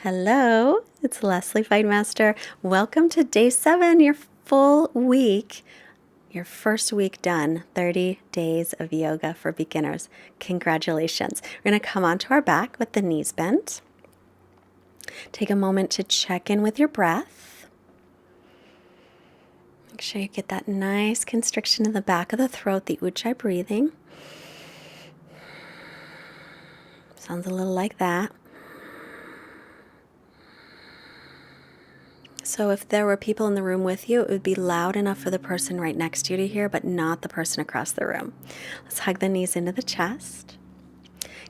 Hello, it's Leslie Fightmaster. Welcome to day 7, your full week, your first week done, 30 days of yoga for beginners. Congratulations. We're going to come onto our back with the knees bent. Take a moment to check in with your breath. Make sure you get that nice constriction in the back of the throat, the ujjayi breathing. Sounds a little like that. So if there were people in the room with you, it would be loud enough for the person right next to you to hear, but not the person across the room. Let's hug the knees into the chest.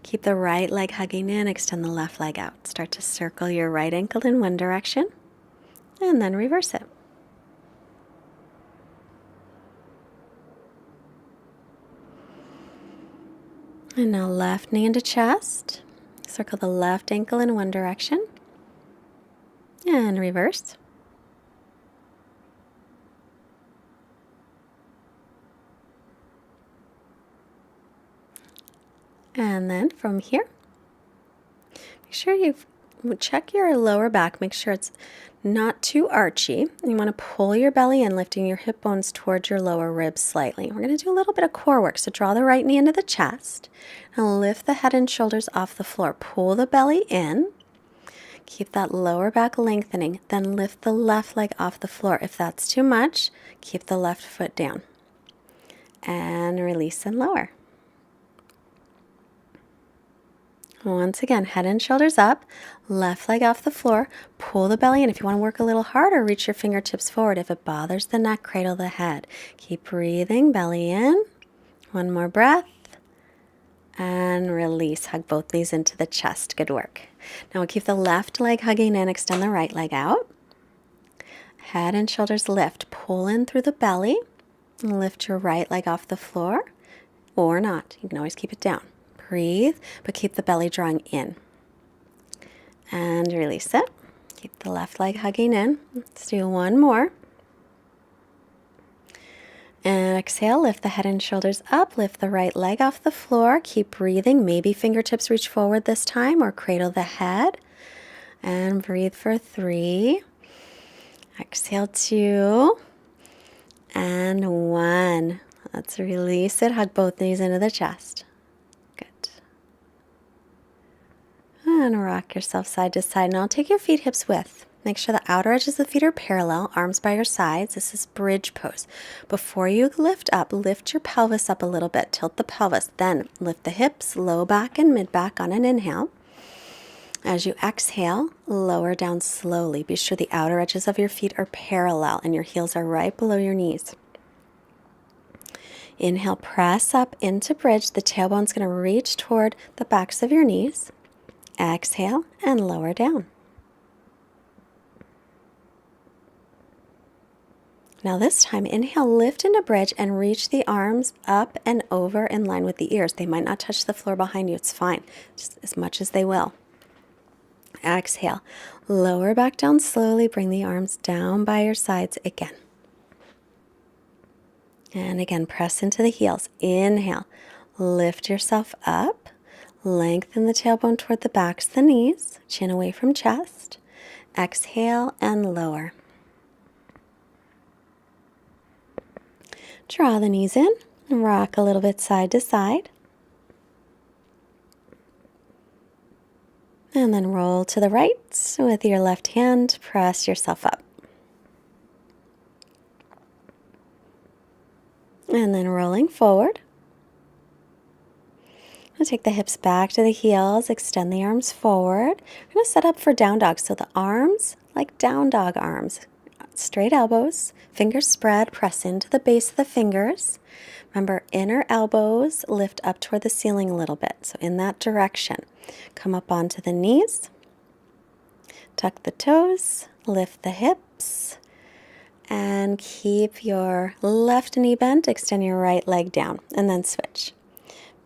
Keep the right leg hugging in, extend the left leg out. Start to circle your right ankle in one direction, and then reverse it. And now left knee into chest. Circle the left ankle in one direction, and reverse. And then from here, make sure you check your lower back. Make sure it's not too archy. You want to pull your belly in, lifting your hip bones towards your lower ribs slightly. We're going to do a little bit of core work. So draw the right knee into the chest and lift the head and shoulders off the floor. Pull the belly in. Keep that lower back lengthening. Then lift the left leg off the floor. If that's too much, keep the left foot down. And release and lower. Once again, head and shoulders up, left leg off the floor, pull the belly in. If you want to work a little harder, reach your fingertips forward. If it bothers the neck, cradle the head. Keep breathing, belly in. One more breath. And release. Hug both knees into the chest. Good work. Now we'll keep the left leg hugging in, extend the right leg out. Head and shoulders lift. Pull in through the belly. And lift your right leg off the floor, or not. You can always keep it down. Breathe, but keep the belly drawing in. And release it. Keep the left leg hugging in. Let's do one more. And exhale, lift the head and shoulders up. Lift the right leg off the floor. Keep breathing. Maybe fingertips reach forward this time or cradle the head. And breathe for 3. Exhale 2. And 1. Let's release it. Hug both knees into the chest. And rock yourself side to side. Now take your feet hips width. Make sure the outer edges of the feet are parallel, arms by your sides. This is bridge pose. Before you lift up, lift your pelvis up a little bit. Tilt the pelvis. Then lift the hips, low back and mid back on an inhale. As you exhale, lower down slowly. Be sure the outer edges of your feet are parallel and your heels are right below your knees. Inhale, press up into bridge. The tailbone's going to reach toward the backs of your knees. Exhale and lower down. Now this time, inhale, lift into bridge and reach the arms up and over in line with the ears. They might not touch the floor behind you. It's fine, just as much as they will. Exhale, lower back down slowly. Bring the arms down by your sides again. And again, press into the heels. Inhale, lift yourself up. Lengthen the tailbone toward the backs of the knees, chin away from chest. Exhale and lower. Draw the knees in, rock a little bit side to side. And then roll to the right with your left hand, press yourself up. And then rolling forward. Take the hips back to the heels, extend the arms forward. We're going to set up for down dog. So the arms, like down dog arms, straight elbows, fingers spread, press into the base of the fingers. Remember, inner elbows lift up toward the ceiling a little bit. So in that direction, come up onto the knees, tuck the toes, lift the hips, and keep your left knee bent, extend your right leg down, and then switch.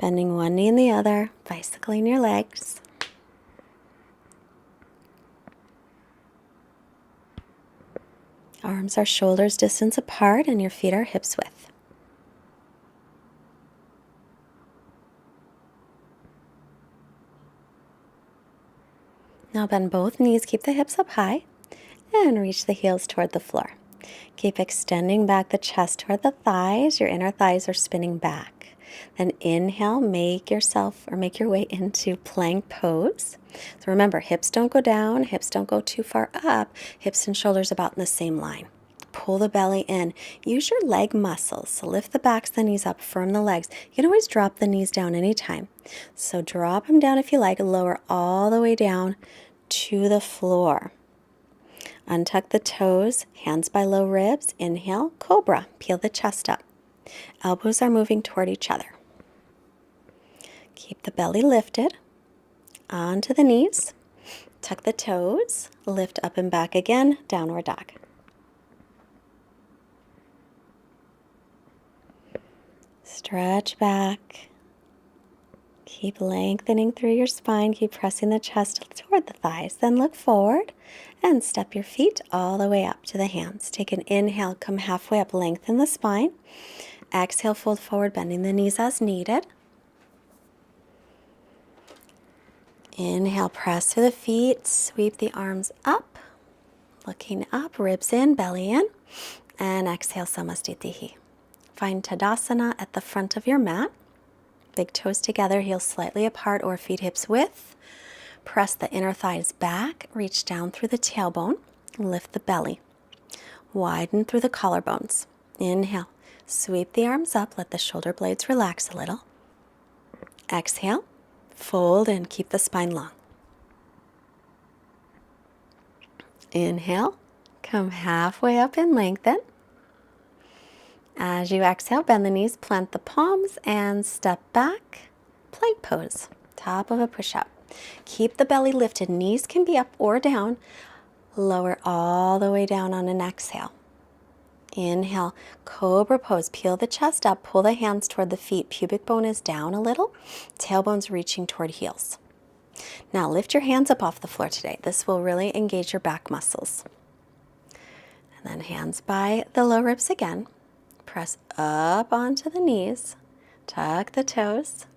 Bending one knee and the other, bicycling your legs. Arms are shoulders distance apart and your feet are hips width. Now bend both knees, keep the hips up high, and reach the heels toward the floor. Keep extending back the chest toward the thighs. Your inner thighs are spinning back. Then inhale, make your way into plank pose. So remember, hips don't go down, hips don't go too far up, hips and shoulders about in the same line. Pull the belly in. Use your leg muscles. So lift the backs, the knees up, firm the legs. You can always drop the knees down anytime. So drop them down if you like, lower all the way down to the floor. Untuck the toes, hands by low ribs. Inhale, cobra. Peel the chest up. Elbows are moving toward each other. Keep the belly lifted. Onto the knees. Tuck the toes. Lift up and back again. Downward dog. Stretch back. Keep lengthening through your spine. Keep pressing the chest toward the thighs. Then look forward and step your feet all the way up to the hands. Take an inhale, come halfway up, lengthen the spine. Exhale, fold forward, bending the knees as needed. Inhale, press through the feet, sweep the arms up, looking up, ribs in, belly in, and exhale, Samastitihi. Find Tadasana at the front of your mat. Big toes together, heels slightly apart or feet hips width. Press the inner thighs back, reach down through the tailbone, lift the belly. Widen through the collarbones. Inhale, sweep the arms up, let the shoulder blades relax a little. Exhale, fold and keep the spine long. Inhale, come halfway up and lengthen. As you exhale, bend the knees, plant the palms, and step back. Plank pose, top of a push-up. Keep the belly lifted. Knees can be up or down. Lower all the way down on an exhale. Inhale, cobra pose. Peel the chest up, pull the hands toward the feet. Pubic bone is down a little. Tailbone's reaching toward heels. Now lift your hands up off the floor today. This will really engage your back muscles. And then hands by the low ribs again. Press up onto the knees, tuck the toes,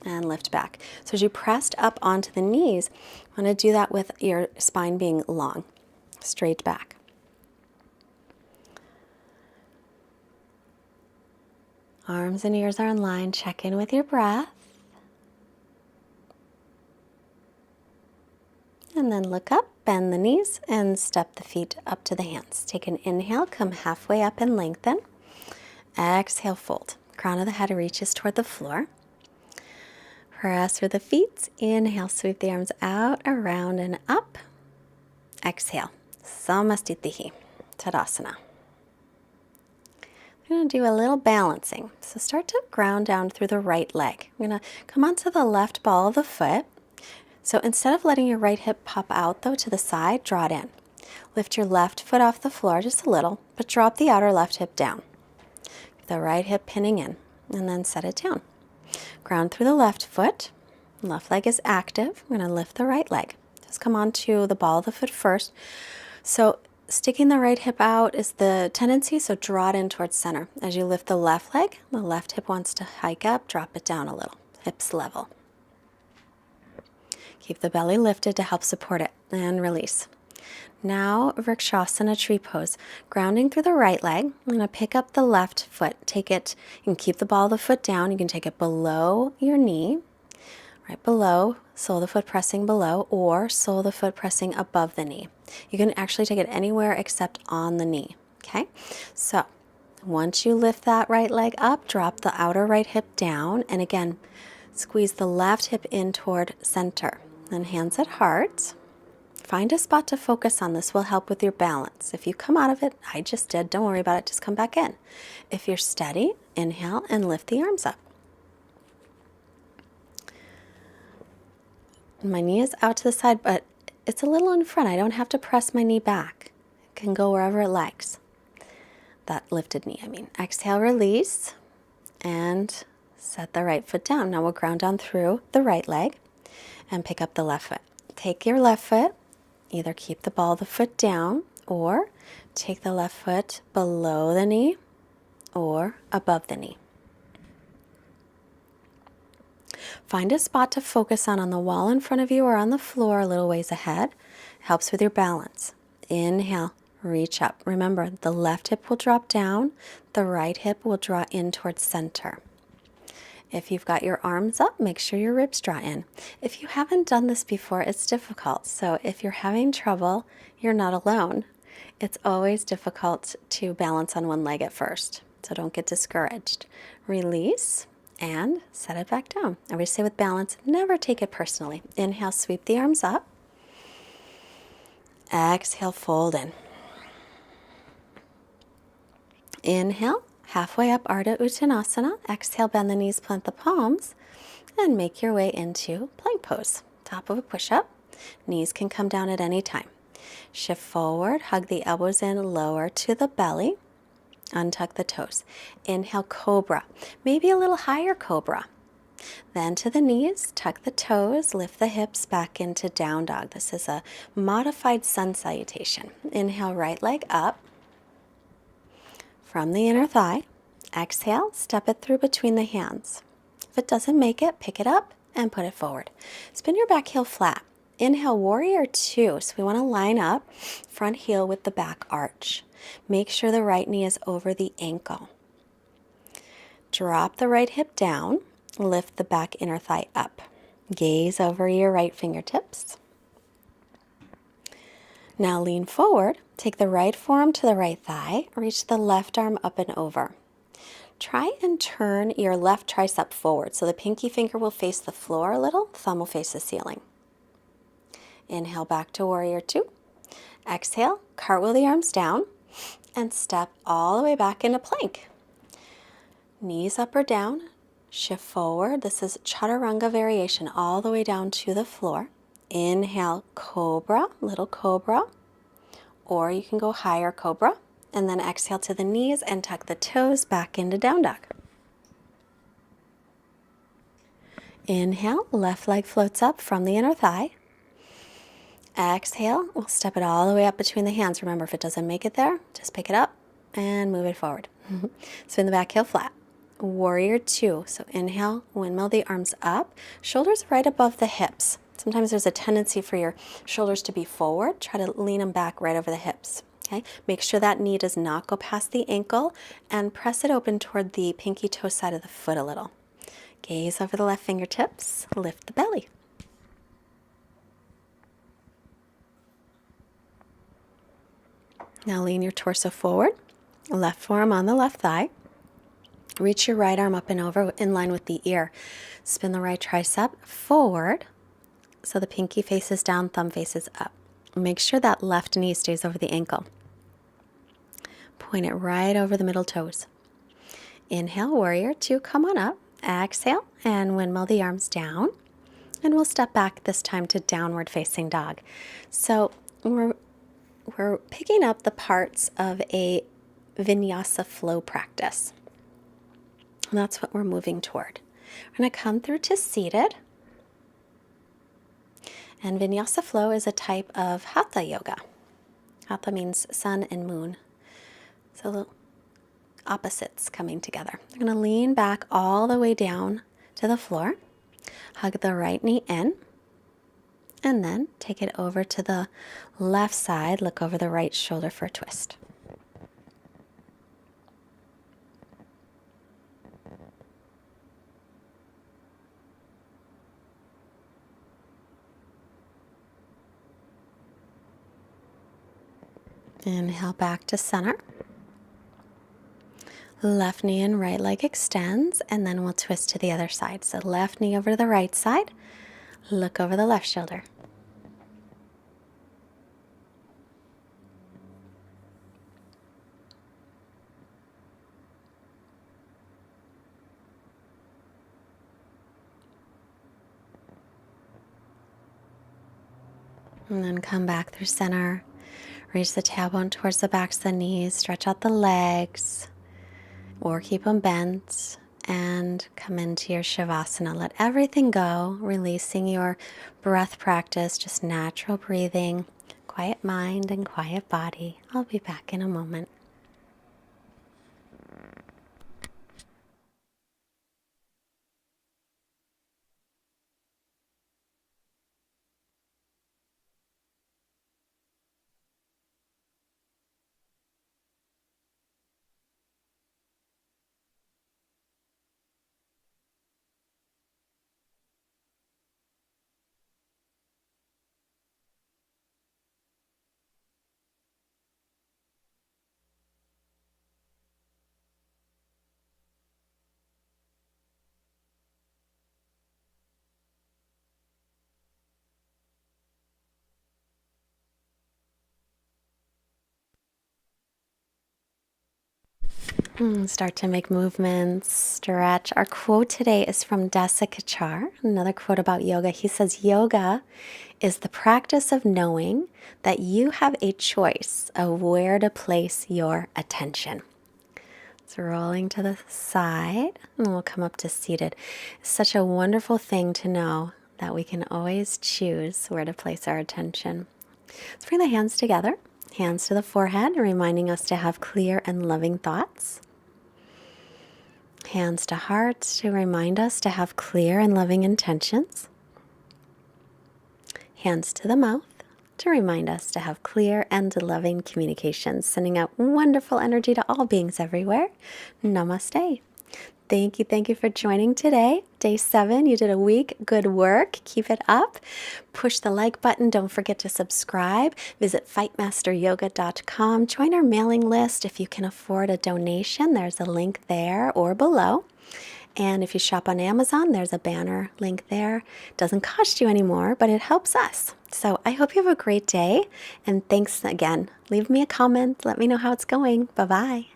and lift back. So as you pressed up onto the knees, you want to do that with your spine being long, straight back. Arms and ears are in line. Check in with your breath. And then look up, bend the knees, and step the feet up to the hands. Take an inhale, come halfway up and lengthen. Exhale, fold. Crown of the head reaches toward the floor. Press through the feet. Inhale, sweep the arms out, around, and up. Exhale, Samastitihi, Tadasana. I'm going to do a little balancing. So start to ground down through the right leg. I'm going to come onto the left ball of the foot. So instead of letting your right hip pop out, though, to the side, draw it in. Lift your left foot off the floor just a little, but drop the outer left hip down. The right hip pinning in, and then set it down. Ground through the left foot. Left leg is active. I'm going to lift the right leg. Just come onto the ball of the foot first. So sticking the right hip out is the tendency, so draw it in towards center. As you lift the left leg, the left hip wants to hike up, drop it down a little. Hips level. Keep the belly lifted to help support it, and release. Now, Vrikshasana tree pose. Grounding through the right leg, I'm going to pick up the left foot. Take it, you can keep the ball of the foot down. You can take it below your knee, right below, sole of the foot pressing below, or sole of the foot pressing above the knee. You can actually take it anywhere except on the knee, okay? So, once you lift that right leg up, drop the outer right hip down, and again, squeeze the left hip in toward center. Then hands at heart. Find a spot to focus on. This will help with your balance. If you come out of it, I just did, don't worry about it, just come back in. If you're steady, inhale and lift the arms up. My knee is out to the side, but it's a little in front. I don't have to press my knee back. It can go wherever it likes. That lifted knee, I mean. Exhale, release, and set the right foot down. Now we'll ground down through the right leg and pick up the left foot. Take your left foot, either keep the ball of the foot down or take the left foot below the knee or above the knee. Find a spot to focus on the wall in front of you or on the floor a little ways ahead. Helps with your balance. Inhale, reach up. Remember, the left hip will drop down, the right hip will draw in towards center. If you've got your arms up, make sure your ribs draw in. If you haven't done this before, it's difficult. So if you're having trouble, you're not alone. It's always difficult to balance on one leg at first. So don't get discouraged. Release and set it back down. I always say with balance, never take it personally. Inhale, sweep the arms up. Exhale, fold in. Inhale, halfway up, Ardha Uttanasana. Exhale, bend the knees, plant the palms, and make your way into plank pose. Top of a push-up. Knees can come down at any time. Shift forward, hug the elbows in, lower to the belly. Untuck the toes. Inhale, cobra. Maybe a little higher cobra. Then to the knees, tuck the toes, lift the hips back into down dog. This is a modified sun salutation. Inhale, right leg up from the inner thigh. Exhale, step it through between the hands. If it doesn't make it, pick it up and put it forward. Spin your back heel flat. Inhale, warrior two. So we want to line up front heel with the back arch. Make sure the right knee is over the ankle. Drop the right hip down. Lift the back inner thigh up. Gaze over your right fingertips. Now lean forward. Take the right forearm to the right thigh. Reach the left arm up and over. Try and turn your left tricep forward so the pinky finger will face the floor a little, thumb will face the ceiling. Inhale back to warrior two. Exhale, cartwheel the arms down and step all the way back into plank. Knees up or down, shift forward. This is chaturanga variation all the way down to the floor. Inhale, cobra, little cobra, or you can go higher cobra. And then exhale to the knees and tuck the toes back into down dog. Inhale, left leg floats up from the inner thigh. Exhale, we'll step it all the way up between the hands. Remember, if it doesn't make it there, just pick it up and move it forward. Spin the back heel flat. Warrior two. So inhale, windmill the arms up, shoulders right above the hips. Sometimes there's a tendency for your shoulders to be forward. Try to lean them back right over the hips. Okay? Make sure that knee does not go past the ankle and press it open toward the pinky toe side of the foot a little. Gaze over the left fingertips, lift the belly. Now lean your torso forward, left forearm on the left thigh. Reach your right arm up and over in line with the ear. Spin the right tricep forward so the pinky faces down, thumb faces up. Make sure that left knee stays over the ankle. Point it right over the middle toes. Inhale, warrior two, come on up. Exhale, and windmill the arms down. And we'll step back this time to downward facing dog. So we're picking up the parts of a vinyasa flow practice. And that's what we're moving toward. We're going to come through to seated. And vinyasa flow is a type of hatha yoga. Hatha means sun and moon. So the opposites coming together. We're going to lean back all the way down to the floor. Hug the right knee in. And then take it over to the left side. Look over the right shoulder for a twist. Inhale back to center. Left knee and right leg extends, and then we'll twist to the other side. So left knee over to the right side. Look over the left shoulder. And then come back through center. Reach the tailbone towards the backs of the knees. Stretch out the legs or keep them bent. And come into your Shavasana. Let everything go, releasing your breath practice, just natural breathing, quiet mind and quiet body. I'll be back in a moment. Start to make movements, stretch. Our quote today is from Dasa Kachar, another quote about yoga. He says, yoga is the practice of knowing that you have a choice of where to place your attention. It's rolling to the side, and we'll come up to seated. It's such a wonderful thing to know that we can always choose where to place our attention. Let's bring the hands together, hands to the forehead, reminding us to have clear and loving thoughts. Hands to heart to remind us to have clear and loving intentions. Hands to the mouth to remind us to have clear and loving communications, sending out wonderful energy to all beings everywhere. Namaste. Thank you for joining today. Day 7, you did a week. Good work. Keep it up. Push the like button. Don't forget to subscribe. Visit fightmasteryoga.com. Join our mailing list if you can afford a donation. There's a link there or below. And if you shop on Amazon, there's a banner link there. It doesn't cost you anymore, but it helps us. So I hope you have a great day. And thanks again. Leave me a comment. Let me know how it's going. Bye-bye.